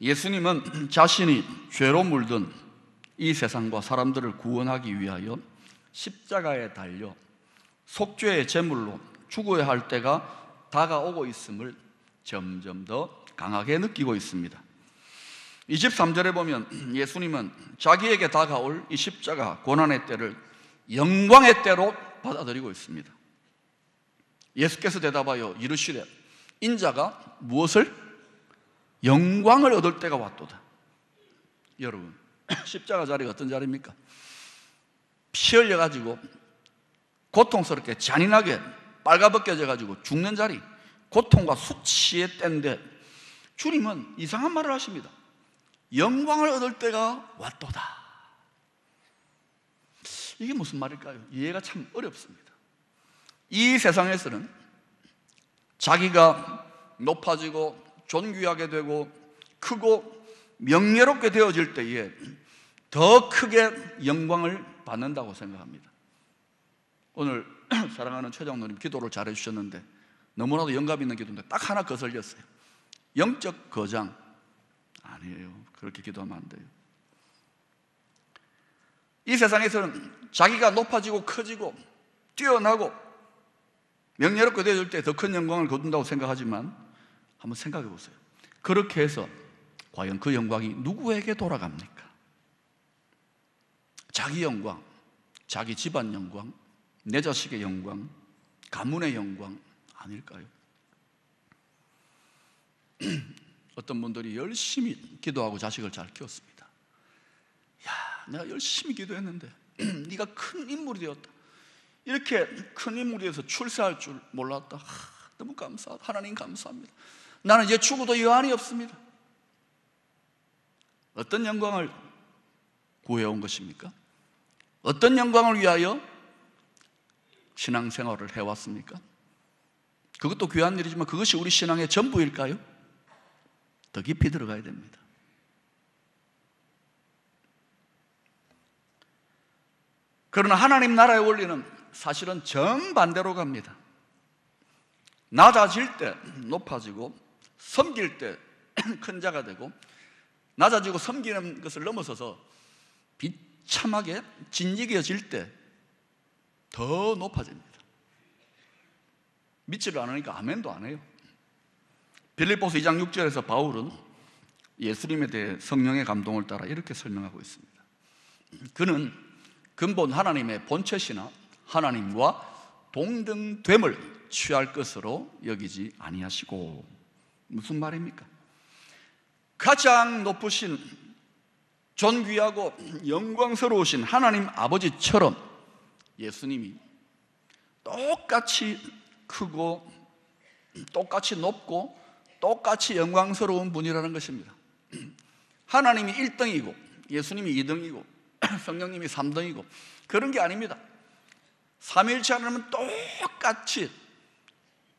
예수님은 자신이 죄로 물든 이 세상과 사람들을 구원하기 위하여 십자가에 달려 속죄의 제물로 죽어야 할 때가 다가오고 있음을 점점 더 강하게 느끼고 있습니다. 23절에 보면 예수님은 자기에게 다가올 이 십자가 고난의 때를 영광의 때로 받아들이고 있습니다. 예수께서 대답하여 이르시되 인자가 무엇을? 영광을 얻을 때가 왔도다. 여러분, 십자가 자리가 어떤 자리입니까? 피 흘려가지고 고통스럽게 잔인하게 빨가벗겨져가지고 죽는 자리, 고통과 수치의 때인데 주님은 이상한 말을 하십니다. 영광을 얻을 때가 왔도다. 이게 무슨 말일까요? 이해가 참 어렵습니다. 이 세상에서는 자기가 높아지고 존귀하게 되고 크고 명예롭게 되어질 때에 더 크게 영광을 받는다고 생각합니다. 오늘 사랑하는 최장로님 기도를 잘해 주셨는데 너무나도 영감 있는 기도인데 딱 하나 거슬렸어요. 영적 거장. 아니에요. 그렇게 기도하면 안 돼요. 이 세상에서는 자기가 높아지고 커지고 뛰어나고 명예롭게 되어질 때 더 큰 영광을 거둔다고 생각하지만 한번 생각해 보세요. 그렇게 해서 과연 그 영광이 누구에게 돌아갑니까? 자기 영광, 자기 집안 영광, 내 자식의 영광, 가문의 영광 아닐까요? 어떤 분들이 열심히 기도하고 자식을 잘 키웠습니다. 야, 내가 열심히 기도했는데 네가 큰 인물이 되었다. 이렇게 큰 인물이 되어서 출세할 줄 몰랐다. 너무 감사하다. 하나님 감사합니다. 나는 이제 죽어도 여한이 없습니다. 어떤 영광을 구해온 것입니까? 어떤 영광을 위하여 신앙생활을 해왔습니까? 그것도 귀한 일이지만 그것이 우리 신앙의 전부일까요? 더 깊이 들어가야 됩니다. 그러나 하나님 나라의 원리는 사실은 정반대로 갑니다. 낮아질 때 높아지고 섬길 때 큰 자가 되고 낮아지고 섬기는 것을 넘어서서 비참하게 진지겨질 때 더 높아집니다. 믿지를 않으니까 아멘도 안 해요. 빌립보서 2장 6절에서 바울은 예수님에 대해 성령의 감동을 따라 이렇게 설명하고 있습니다. 그는 근본 하나님의 본체시나 하나님과 동등됨을 취할 것으로 여기지 아니하시고. 무슨 말입니까? 가장 높으신 존귀하고 영광스러우신 하나님 아버지처럼 예수님이 똑같이 크고 똑같이 높고 똑같이 영광스러운 분이라는 것입니다. 하나님이 1등이고 예수님이 2등이고 성령님이 3등이고 그런 게 아닙니다. 삼위일체 하나님은 똑같이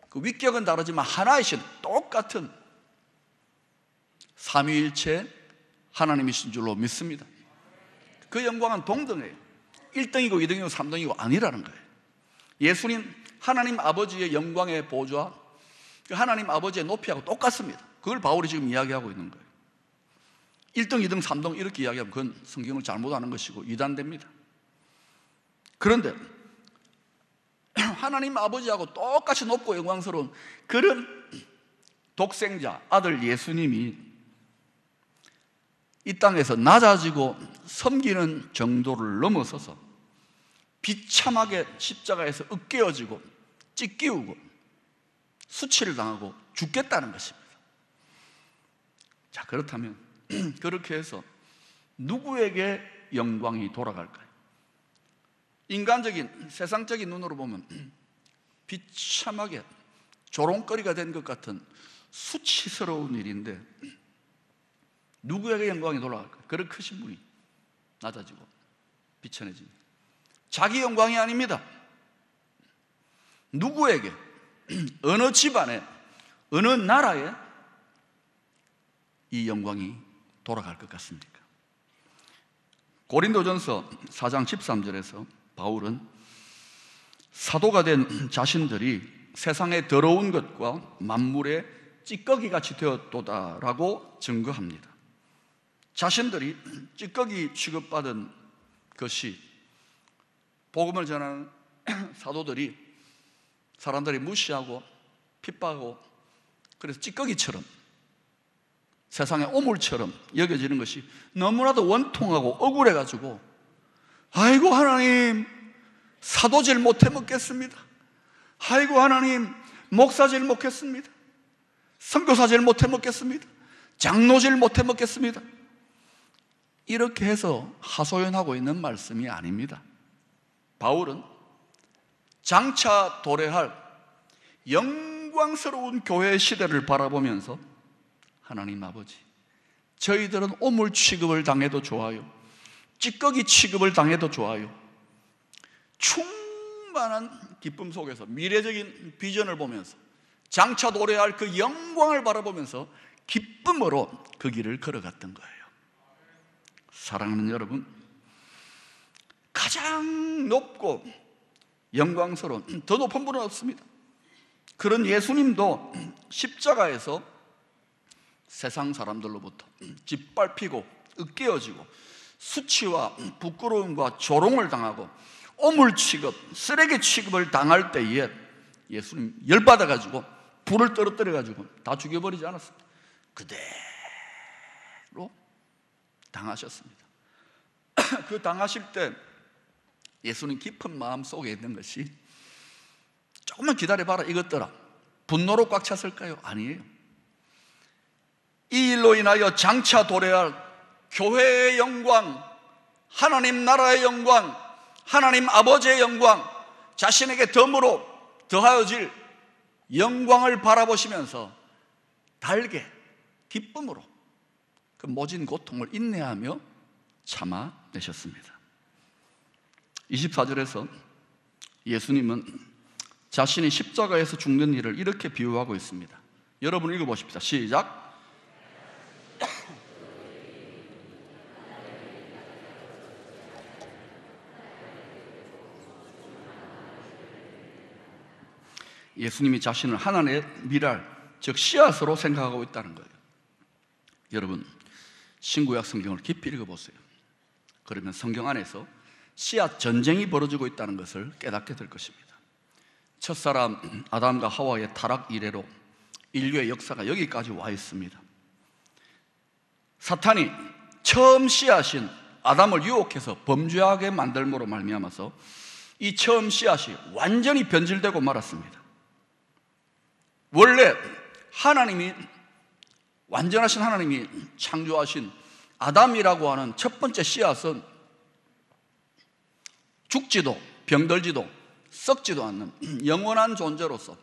그 위격은 다르지만 하나이신 똑같은 삼위일체 하나님이신 줄로 믿습니다. 그 영광은 동등해요. 1등이고 2등이고 3등이고 아니라는 거예요. 예수님 하나님 아버지의 영광의 보좌, 하나님 아버지의 높이하고 똑같습니다. 그걸 바울이 지금 이야기하고 있는 거예요. 1등, 2등, 3등 이렇게 이야기하면 그건 성경을 잘못하는 것이고 이단됩니다. 그런데 하나님 아버지하고 똑같이 높고 영광스러운 그런 독생자 아들 예수님이 이 땅에서 낮아지고 섬기는 정도를 넘어서서 비참하게 십자가에서 으깨어지고 찢기우고 수치를 당하고 죽겠다는 것입니다. 자, 그렇다면 그렇게 해서 누구에게 영광이 돌아갈까요? 인간적인 세상적인 눈으로 보면 비참하게 조롱거리가 된 것 같은 수치스러운 일인데 누구에게 영광이 돌아갈까요? 그런 크신 분이 낮아지고 비천해집니다. 자기 영광이 아닙니다. 누구에게, 어느 집안에, 어느 나라에 이 영광이 돌아갈 것 같습니까? 고린도전서 4장 13절에서 바울은 사도가 된 자신들이 세상의 더러운 것과 만물의 찌꺼기같이 되었도다라고 증거합니다. 자신들이 찌꺼기 취급받은 것이 복음을 전하는 사도들이 사람들이 무시하고 핍박하고, 그래서 찌꺼기처럼, 세상의 오물처럼 여겨지는 것이 너무나도 원통하고 억울해가지고, 아이고 하나님, 사도질 못해 먹겠습니다. 아이고 하나님, 목사질 못했습니다. 선교사질 못해 먹겠습니다. 장로질 못해 먹겠습니다. 이렇게 해서 하소연하고 있는 말씀이 아닙니다. 바울은 장차 도래할 영광스러운 교회의 시대를 바라보면서, 하나님 아버지, 저희들은 오물 취급을 당해도 좋아요, 찌꺼기 취급을 당해도 좋아요, 충만한 기쁨 속에서 미래적인 비전을 보면서 장차 도래할 그 영광을 바라보면서 기쁨으로 그 길을 걸어갔던 거예요. 사랑하는 여러분, 가장 높고 영광스러운, 더 높은 분은 없습니다. 그런 예수님도 십자가에서 세상 사람들로부터 짓밟히고 으깨어지고 수치와 부끄러움과 조롱을 당하고 오물 취급, 쓰레기 취급을 당할 때에 예수님 열받아가지고 불을 떨어뜨려가지고 다 죽여버리지 않았습니다. 그대로 당하셨습니다. 그 당하실 때 예수님 깊은 마음 속에 있는 것이, 조금만 기다려봐라 이것들아, 분노로 꽉 찼을까요? 아니에요. 이 일로 인하여 장차 도래할 교회의 영광, 하나님 나라의 영광, 하나님 아버지의 영광, 자신에게 덤으로 더하여질 영광을 바라보시면서 달게 기쁨으로 그 모진 고통을 인내하며 참아내셨습니다. 24절에서 예수님은 자신이 십자가에서 죽는 일을 이렇게 비유하고 있습니다. 여러분 읽어보십시다. 시작. 예수님이 자신을 하나님의 미랄, 즉 씨앗으로 생각하고 있다는 거예요. 여러분, 신구약 성경을 깊이 읽어보세요. 그러면 성경 안에서 씨앗 전쟁이 벌어지고 있다는 것을 깨닫게 될 것입니다. 첫사람 아담과 하와의 타락 이래로 인류의 역사가 여기까지 와 있습니다. 사탄이 처음 씨앗인 아담을 유혹해서 범죄하게 만들므로 말미암아서 이 처음 씨앗이 완전히 변질되고 말았습니다. 원래 하나님이, 완전하신 하나님이 창조하신 아담이라고 하는 첫 번째 씨앗은 죽지도 병들지도 썩지도 않는 영원한 존재로서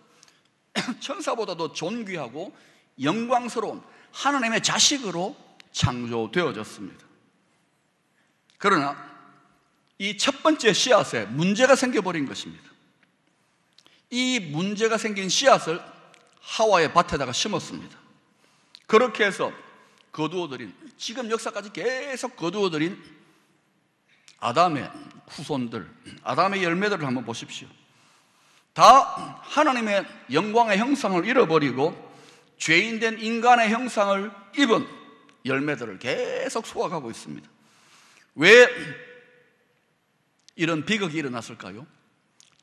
천사보다도 존귀하고 영광스러운 하나님의 자식으로 창조되어졌습니다. 그러나 이 첫 번째 씨앗에 문제가 생겨버린 것입니다. 이 문제가 생긴 씨앗을 하와의 밭에다가 심었습니다. 그렇게 해서 거두어들인, 지금 역사까지 계속 거두어들인 아담의 후손들, 아담의 열매들을 한번 보십시오. 다 하나님의 영광의 형상을 잃어버리고 죄인된 인간의 형상을 입은 열매들을 계속 수확하고 있습니다. 왜 이런 비극이 일어났을까요?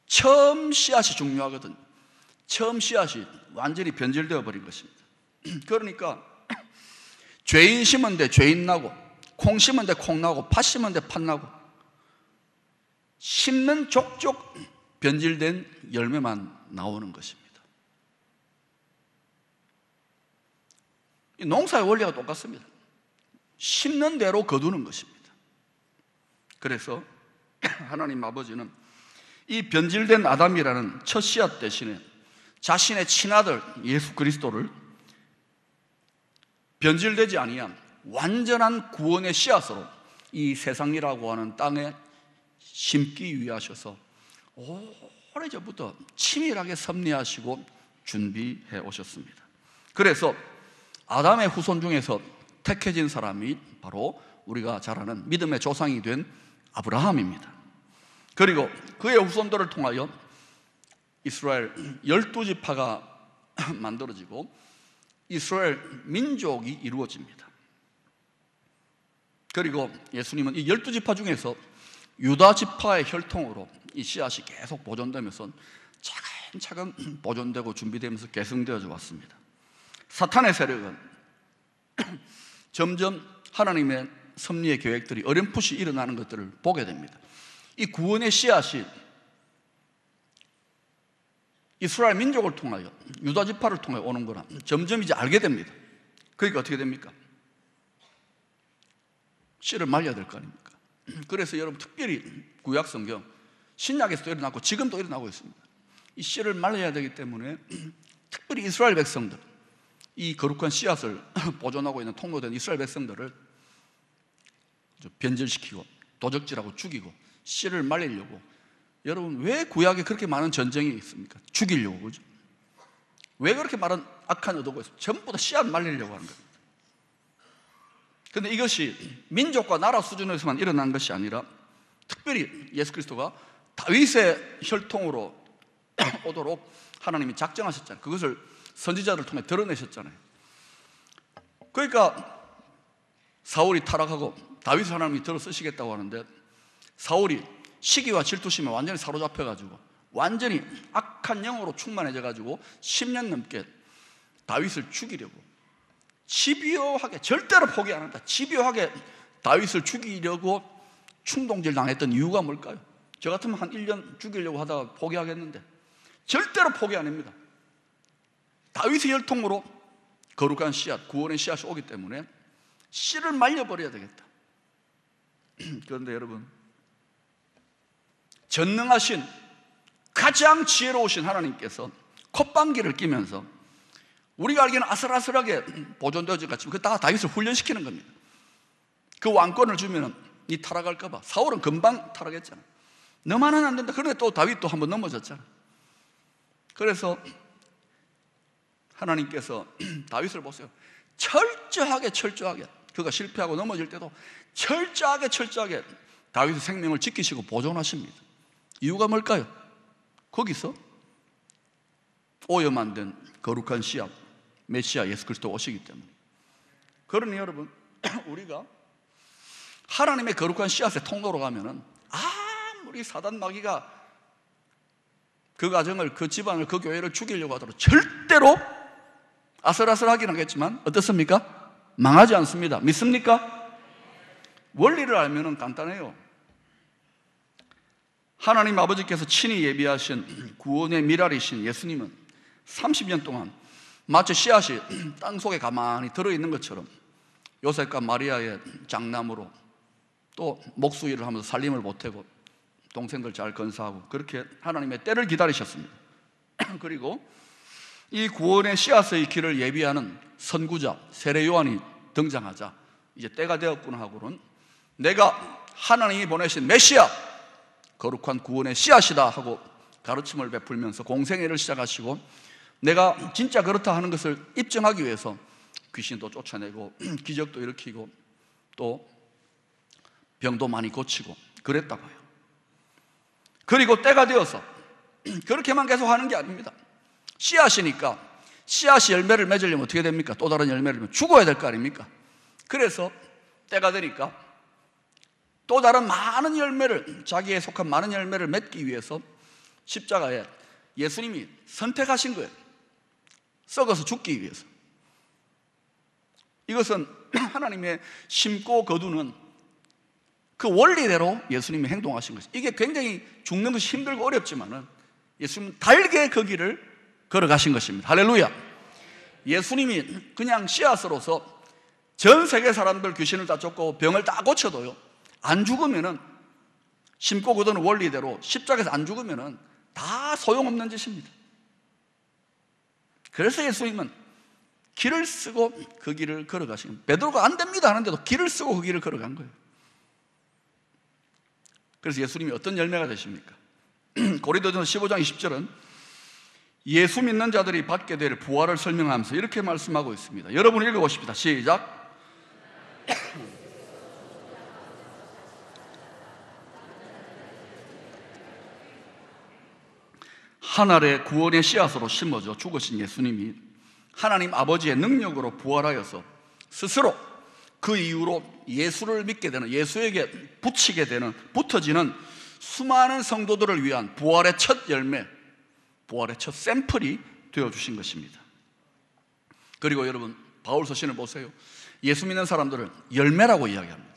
처음 씨앗이 중요하거든요. 처음 씨앗이 완전히 변질되어 버린 것입니다. 그러니까 죄인 심은 데 죄인 나고, 콩 심은 데 콩 나고, 팥 심은 데 팥 나고, 심는 족족 변질된 열매만 나오는 것입니다. 이 농사의 원리가 똑같습니다. 심는 대로 거두는 것입니다. 그래서 하나님 아버지는 이 변질된 아담이라는 첫 씨앗 대신에 자신의 친아들 예수 그리스도를 변질되지 아니한 완전한 구원의 씨앗으로 이 세상이라고 하는 땅에 심기 위하셔서 오래전부터 치밀하게 섭리하시고 준비해 오셨습니다. 그래서 아담의 후손 중에서 택해진 사람이 바로 우리가 잘 아는 믿음의 조상이 된 아브라함입니다. 그리고 그의 후손들을 통하여 이스라엘 12지파가 만들어지고 이스라엘 민족이 이루어집니다. 그리고 예수님은 이 12지파 중에서 유다 지파의 혈통으로 이 씨앗이 계속 보존되면서 차근차근 보존되고 준비되면서 계승되어져 왔습니다. 사탄의 세력은 점점 하나님의 섭리의 계획들이 어렴풋이 일어나는 것들을 보게 됩니다. 이 구원의 씨앗이 이스라엘 민족을 통하여 유다 지파를 통해 오는 거나 점점 이제 알게 됩니다. 그러니까 어떻게 됩니까? 씨를 말려야 될 거 아닙니까? 그래서 여러분 특별히 구약 성경 신약에서도 일어났고 지금도 일어나고 있습니다. 이 씨를 말려야 되기 때문에 특별히 이스라엘 백성들, 이 거룩한 씨앗을 보존하고 있는 통로된 이스라엘 백성들을 변절시키고 도적질하고 죽이고 씨를 말리려고. 여러분 왜 구약에 그렇게 많은 전쟁이 있습니까? 죽이려고. 그죠? 왜 그렇게 많은 악한 의도가 있습니까? 전부 다 씨앗 말리려고 하는 겁니다. 그런데 이것이 민족과 나라 수준에서만 일어난 것이 아니라 특별히 예수 그리스도가 다윗의 혈통으로 오도록 하나님이 작정하셨잖아요. 그것을 선지자를 통해 드러내셨잖아요. 그러니까 사울이 타락하고 다윗을 하나님이 들어 쓰시겠다고 하는데 사울이 시기와 질투심에 완전히 사로잡혀가지고 완전히 악한 영으로 충만해져가지고 10년 넘게 다윗을 죽이려고 집요하게, 절대로 포기 안 한다, 집요하게 다윗을 죽이려고 충동질 당했던 이유가 뭘까요? 저 같으면 한 1년 죽이려고 하다가 포기하겠는데 절대로 포기 안 합니다. 다윗의 혈통으로 거룩한 씨앗, 구원의 씨앗이 오기 때문에 씨를 말려버려야 되겠다. 그런데 여러분, 전능하신 가장 지혜로우신 하나님께서 콧방귀를 뀌면서 우리가 알기에는 아슬아슬하게 보존되어질 것 같지만 그 다 다윗을 훈련시키는 겁니다. 그 왕권을 주면 이 타락할까 봐. 사울은 금방 타락했잖아. 너만은 안 된다. 그런데 또 다윗도 한번 넘어졌잖아. 그래서 하나님께서 다윗을 보세요. 철저하게 그가 실패하고 넘어질 때도 철저하게 다윗의 생명을 지키시고 보존하십니다. 이유가 뭘까요? 거기서 오염 안 된 거룩한 씨앗 메시아 예수 그리스도 오시기 때문에. 그러니 여러분, 우리가 하나님의 거룩한 씨앗의 통로로 가면은 아무리 사단 마귀가 그 가정을, 그 집안을, 그 교회를 죽이려고 하더라도 절대로 아슬아슬하긴 하겠지만 어떻습니까? 망하지 않습니다. 믿습니까? 원리를 알면은 간단해요. 하나님 아버지께서 친히 예비하신 구원의 미랄이신 예수님은 30년 동안 마치 씨앗이 땅속에 가만히 들어있는 것처럼 요셉과 마리아의 장남으로 또 목수일을 하면서 살림을 보태고 동생들 잘 건사하고 그렇게 하나님의 때를 기다리셨습니다. 그리고 이 구원의 씨앗의 길을 예비하는 선구자 세례 요한이 등장하자 이제 때가 되었구나 하고는 내가 하나님이 보내신 메시아 거룩한 구원의 씨앗이다 하고 가르침을 베풀면서 공생애를 시작하시고 내가 진짜 그렇다 하는 것을 입증하기 위해서 귀신도 쫓아내고 기적도 일으키고 또 병도 많이 고치고 그랬다고 해요. 그리고 때가 되어서 그렇게만 계속 하는 게 아닙니다. 씨앗이니까 씨앗이 열매를 맺으려면 어떻게 됩니까? 또 다른 열매를 맺으면 죽어야 될 거 아닙니까? 그래서 때가 되니까 또 다른 많은 열매를, 자기에 속한 많은 열매를 맺기 위해서 십자가에 예수님이 선택하신 거예요. 썩어서 죽기 위해서. 이것은 하나님의 심고 거두는 그 원리대로 예수님이 행동하신 것이죠. 이게 굉장히 죽는 것이 힘들고 어렵지만은 예수님은 달게 그 길을 걸어가신 것입니다. 할렐루야. 예수님이 그냥 씨앗으로서 전 세계 사람들 귀신을 다 쫓고 병을 다 고쳐도요, 안 죽으면은, 심고 거두는 원리대로 십자가에서 안 죽으면은 다 소용없는 짓입니다. 그래서 예수님은 길을 쓰고 그 길을 걸어가신 거예요. 베드로가 안 됩니다 하는데도 길을 쓰고 그 길을 걸어간 거예요. 그래서 예수님이 어떤 열매가 되십니까? 고린도전서 15장 20절은 예수 믿는 자들이 받게 될 부활을 설명하면서 이렇게 말씀하고 있습니다. 여러분 읽어보십시다. 시작. 한 알의 구원의 씨앗으로 심어져 죽으신 예수님이 하나님 아버지의 능력으로 부활하여서 스스로 그 이후로 예수를 믿게 되는, 예수에게 붙어지는 수많은 성도들을 위한 부활의 첫 열매, 부활의 첫 샘플이 되어주신 것입니다. 그리고 여러분, 바울 서신을 보세요. 예수 믿는 사람들을 열매라고 이야기합니다.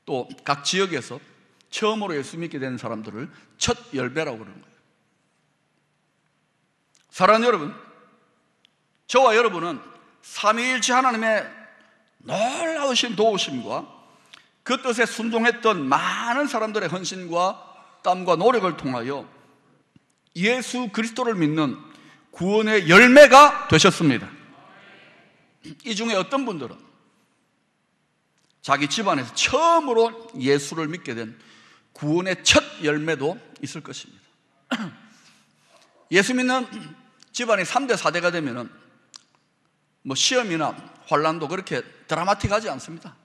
또 각 지역에서 처음으로 예수 믿게 된 사람들을 첫 열매라고 그러는 거예요. 사랑하는 여러분, 저와 여러분은 삼위일체 하나님의 놀라우신 도우심과 그 뜻에 순종했던 많은 사람들의 헌신과 땀과 노력을 통하여 예수 그리스도를 믿는 구원의 열매가 되셨습니다. 이 중에 어떤 분들은 자기 집안에서 처음으로 예수를 믿게 된 구원의 첫 열매도 있을 것입니다. 예수 믿는 집안이 3대 4대가 되면은 시험이나 환란도 그렇게 드라마틱하지 않습니다.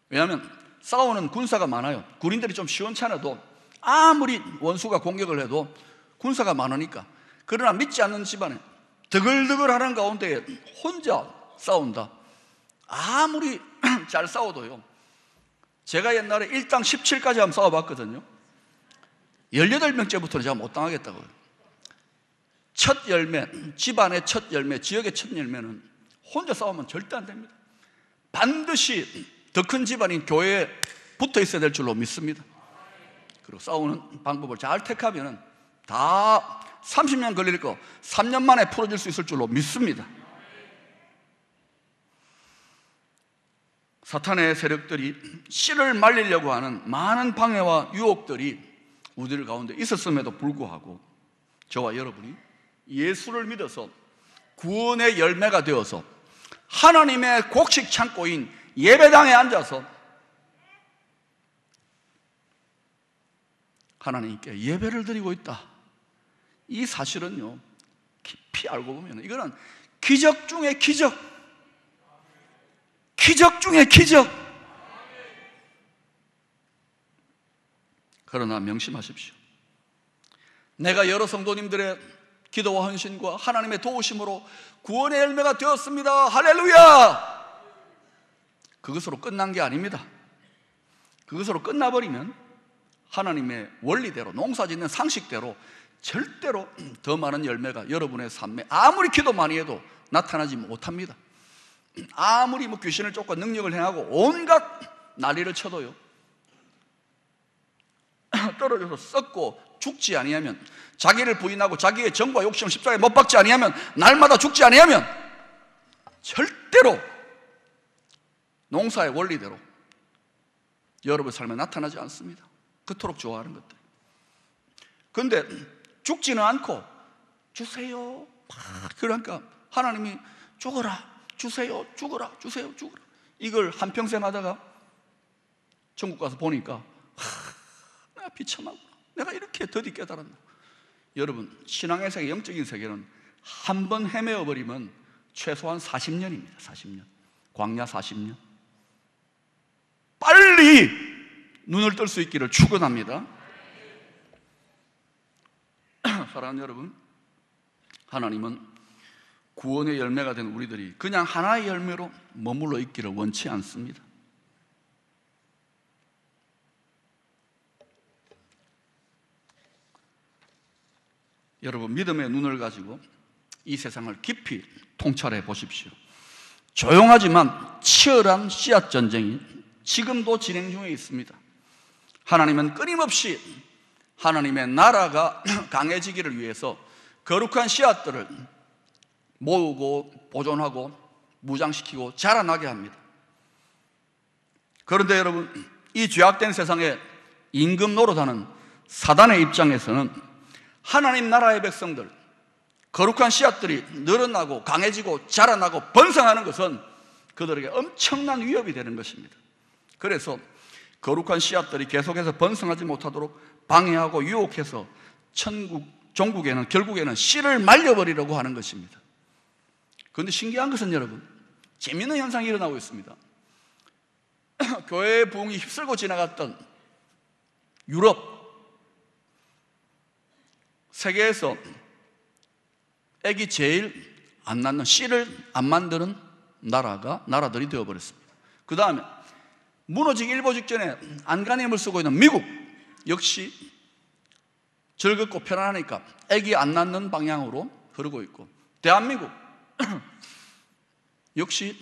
왜냐하면 싸우는 군사가 많아요. 군인들이 좀 시원찮아도 아무리 원수가 공격을 해도 군사가 많으니까. 그러나 믿지 않는 집안에 드글드글하는 가운데 혼자 싸운다. 아무리 잘 싸워도요, 제가 옛날에 1당 17까지 한번 싸워봤거든요. 18명째부터는 제가 못 당하겠다고요. 첫 열매, 집안의 첫 열매, 지역의 첫 열매는 혼자 싸우면 절대 안 됩니다. 반드시 더 큰 집안인 교회에 붙어 있어야 될 줄로 믿습니다. 그리고 싸우는 방법을 잘 택하면 다 30년 걸릴 거 3년 만에 풀어질 수 있을 줄로 믿습니다. 사탄의 세력들이 씨를 말리려고 하는 많은 방해와 유혹들이 우리들 가운데 있었음에도 불구하고 저와 여러분이 예수를 믿어서 구원의 열매가 되어서 하나님의 곡식 창고인 예배당에 앉아서 하나님께 예배를 드리고 있다. 이 사실은요, 깊이 알고 보면 이거는 기적 중의 기적, 기적 중의 기적. 그러나 명심하십시오. 내가 여러 성도님들의 기도와 헌신과 하나님의 도우심으로 구원의 열매가 되었습니다. 할렐루야! 그것으로 끝난 게 아닙니다. 그것으로 끝나버리면 하나님의 원리대로, 농사짓는 상식대로 절대로 더 많은 열매가 여러분의 삶에 아무리 기도 많이 해도 나타나지 못합니다. 아무리 귀신을 쫓고 능력을 행하고 온갖 난리를 쳐도요, 떨어져서 썩고 죽지 아니하면, 자기를 부인하고 자기의 정과 욕심을 십자가에 못 박지 아니하면, 날마다 죽지 아니하면 절대로 농사의 원리대로 여러분의 삶에 나타나지 않습니다. 그토록 좋아하는 것들. 그런데 죽지는 않고 주세요, 그러니까 하나님이 죽어라, 주세요, 죽어라, 주세요, 죽어라, 이걸 한평생 하다가 천국 가서 보니까 내가 비참하구나, 내가 이렇게 더디 깨달았나. 여러분, 신앙의 세계, 영적인 세계는 한 번 헤매어 버리면 최소한 40년입니다. 40년, 광야 40년. 빨리 눈을 뜰 수 있기를 축원합니다. 사랑하는 여러분, 하나님은 구원의 열매가 된 우리들이 그냥 하나의 열매로 머물러 있기를 원치 않습니다. 여러분, 믿음의 눈을 가지고 이 세상을 깊이 통찰해 보십시오. 조용하지만 치열한 씨앗 전쟁이 지금도 진행 중에 있습니다. 하나님은 끊임없이 하나님의 나라가 강해지기를 위해서 거룩한 씨앗들을 모으고 보존하고 무장시키고 자라나게 합니다. 그런데 여러분, 이 죄악된 세상에 임금 노릇하는 사단의 입장에서는 하나님 나라의 백성들, 거룩한 씨앗들이 늘어나고 강해지고 자라나고 번성하는 것은 그들에게 엄청난 위협이 되는 것입니다. 그래서 거룩한 씨앗들이 계속해서 번성하지 못하도록 방해하고 유혹해서 종국에는 결국에는 씨를 말려버리려고 하는 것입니다. 그런데 신기한 것은 여러분, 재미있는 현상이 일어나고 있습니다. 교회의 부흥이 휩쓸고 지나갔던 유럽, 세계에서 애기 제일 안 낳는, 씨를 안 만드는 나라들이 되어버렸습니다. 그 다음에 무너지기 일보 직전에 안간힘을 쓰고 있는 미국 역시 즐겁고 편안하니까 애기 안 낳는 방향으로 흐르고 있고, 대한민국 역시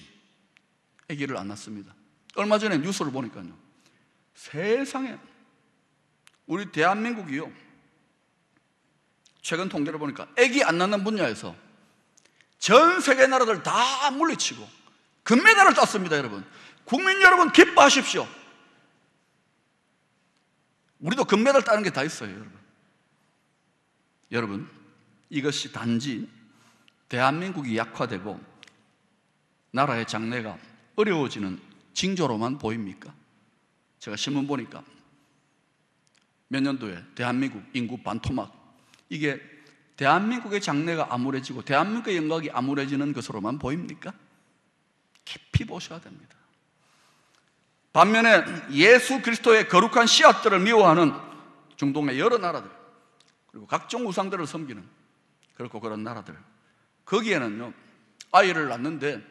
애기를 안 낳습니다. 얼마 전에 뉴스를 보니까요, 세상에 우리 대한민국이요, 최근 통계를 보니까 애기 안 낳는 분야에서 전 세계 나라들 다 물리치고 금메달을 땄습니다. 여러분, 국민 여러분 기뻐하십시오. 우리도 금메달 따는 게 다 있어요. 여러분, 이것이 단지 대한민국이 약화되고 나라의 장래가 어려워지는 징조로만 보입니까? 제가 신문 보니까 몇 년도에 대한민국 인구 반토막, 이게 대한민국의 장래가 암울해지고 대한민국의 영광이 암울해지는 것으로만 보입니까? 깊이 보셔야 됩니다. 반면에 예수 그리스도의 거룩한 씨앗들을 미워하는 중동의 여러 나라들, 그리고 각종 우상들을 섬기는 그런 나라들, 거기에는요, 아이를 낳는데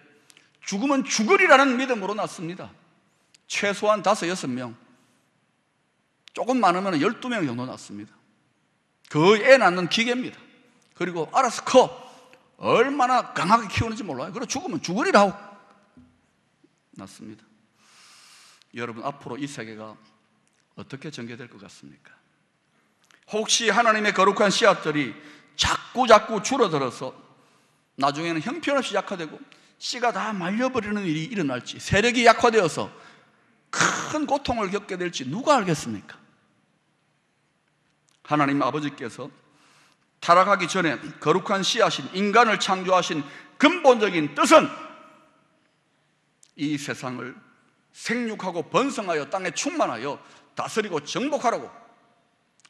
죽으면 죽으리라는 믿음으로 낳습니다. 최소한 5, 6명, 조금 많으면 12명 정도 낳습니다. 그 애 낳는 기계입니다. 그리고 알아서 커, 얼마나 강하게 키우는지 몰라요. 그리고 죽으면 죽으리라고 낳습니다. 여러분, 앞으로 이 세계가 어떻게 전개될 것 같습니까? 혹시 하나님의 거룩한 씨앗들이 자꾸 줄어들어서 나중에는 형편없이 약화되고 씨가 다 말려버리는 일이 일어날지, 세력이 약화되어서 큰 고통을 겪게 될지 누가 알겠습니까? 하나님 아버지께서 타락하기 전에 거룩한 씨앗인 인간을 창조하신 근본적인 뜻은 이 세상을 생육하고 번성하여 땅에 충만하여 다스리고 정복하라고,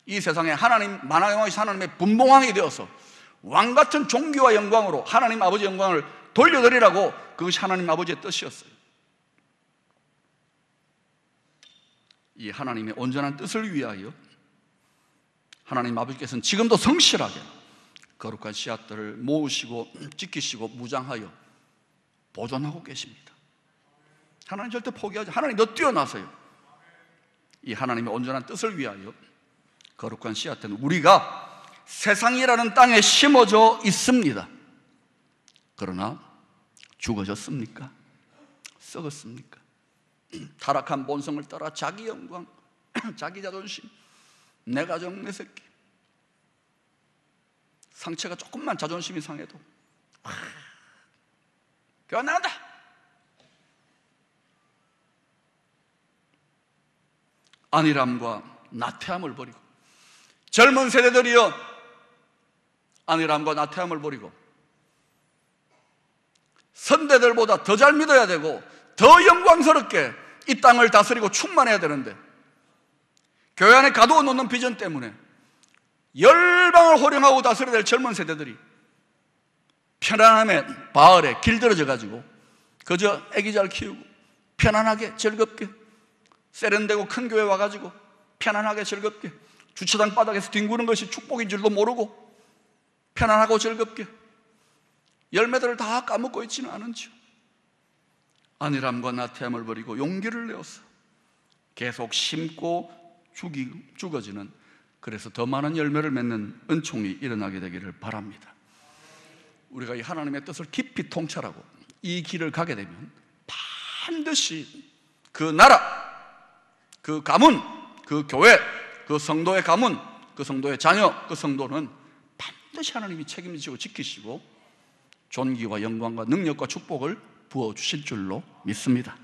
이 세상에 하나님, 만왕의 왕이신 하나님의 분봉왕이 되어서 왕같은 존귀와 영광으로 하나님 아버지 영광을 돌려드리라고, 그것이 하나님 아버지의 뜻이었어요. 이 하나님의 온전한 뜻을 위하여 하나님 아버지께서는 지금도 성실하게 거룩한 씨앗들을 모으시고 지키시고 무장하여 보존하고 계십니다. 하나님 절대 포기하지, 하나님 너 뛰어나세요. 이 하나님의 온전한 뜻을 위하여 거룩한 씨앗들은 우리가 세상이라는 땅에 심어져 있습니다. 그러나 죽어졌습니까? 썩었습니까? 타락한 본성을 따라 자기 영광, 자기 자존심, 내 가정, 내 새끼, 상처가 조금만 자존심이 상해도 교회 안 나간다, 안일함과 나태함을 버리고, 젊은 세대들이여 안일함과 나태함을 버리고 선대들보다 더 잘 믿어야 되고 더 영광스럽게 이 땅을 다스리고 충만해야 되는데, 교회 안에 가두어 놓는 비전 때문에 열방을 호령하고 다스려야 될 젊은 세대들이 편안함에 바을에 길들어져 가지고 그저 애기 잘 키우고 편안하게 즐겁게 세련되고 큰 교회 와가지고 편안하게 즐겁게 주차장 바닥에서 뒹구는 것이 축복인 줄도 모르고 편안하고 즐겁게 열매들을 다 까먹고 있지는 않은지요. 안일함과 나태함을 버리고 용기를 내어서 계속 심고 죽어지는, 그래서 더 많은 열매를 맺는 은총이 일어나게 되기를 바랍니다. 우리가 이 하나님의 뜻을 깊이 통찰하고 이 길을 가게 되면 반드시 그 나라, 그 가문, 그 교회, 그 성도의 가문, 그 성도의 자녀, 그 성도는 반드시 하나님이 책임지고 지키시고 존귀와 영광과 능력과 축복을 부어주실 줄로 믿습니다.